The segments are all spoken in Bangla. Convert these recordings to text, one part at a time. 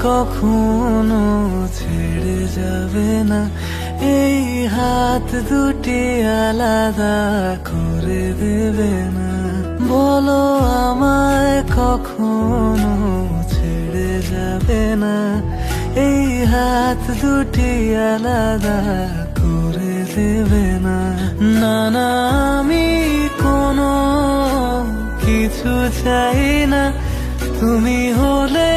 কখনো ছেড়ে যাবে না, এই হাত দুটি আলাদা করে দেবে না। বলো আমায় কখনো ছেড়ে যাবে না, এই হাত দুটি আলাদা করে দেবে না। না না, আমি কোনো কিছু চাই না, তুমি হলে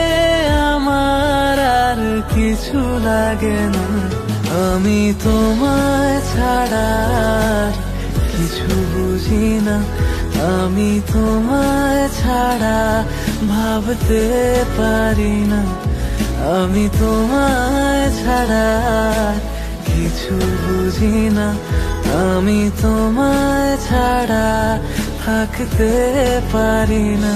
আমার আর কিছু লাগে না। আমি তোমায় ছাড়া আর কিছু বুঝি না, আমি তোমায় ছাড়া ভাবতে পারি না। আমি তোমায় ছাড়া আর কিছু বুঝি না, আমি তোমায় ছাড়া থাকতে পারি না।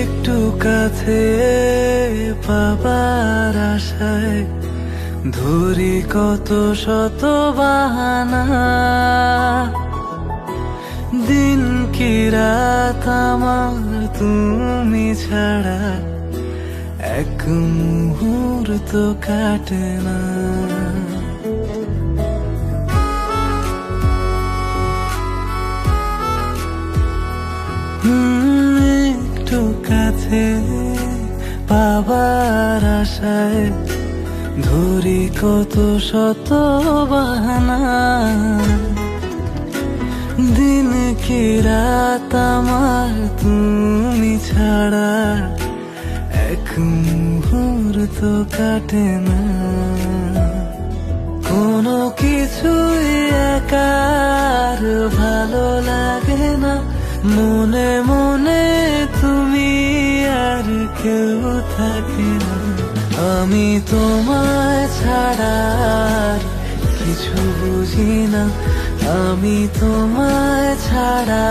একটু কাছে পাবার আশায় ধরি কত শত বাহানা, দিন কি রাত আমার তুমি ছাড়া এক মুহূর্ত কাটে না। একটু কাছে পাবার আশায় ধরি কত শত বাহানা, দিন কি রাত আমার তুমি ছাড়া এক মুহূর্ত কাটে না। কোনো কিছুই একার ভালো লাগে না, মনে মনে তুমি আর কেউ থাকে না। আমি তোমায় ছাড়া আর কিছু বুঝি না, আমি তোমায় ছাড়া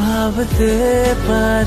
ভাবতে পারি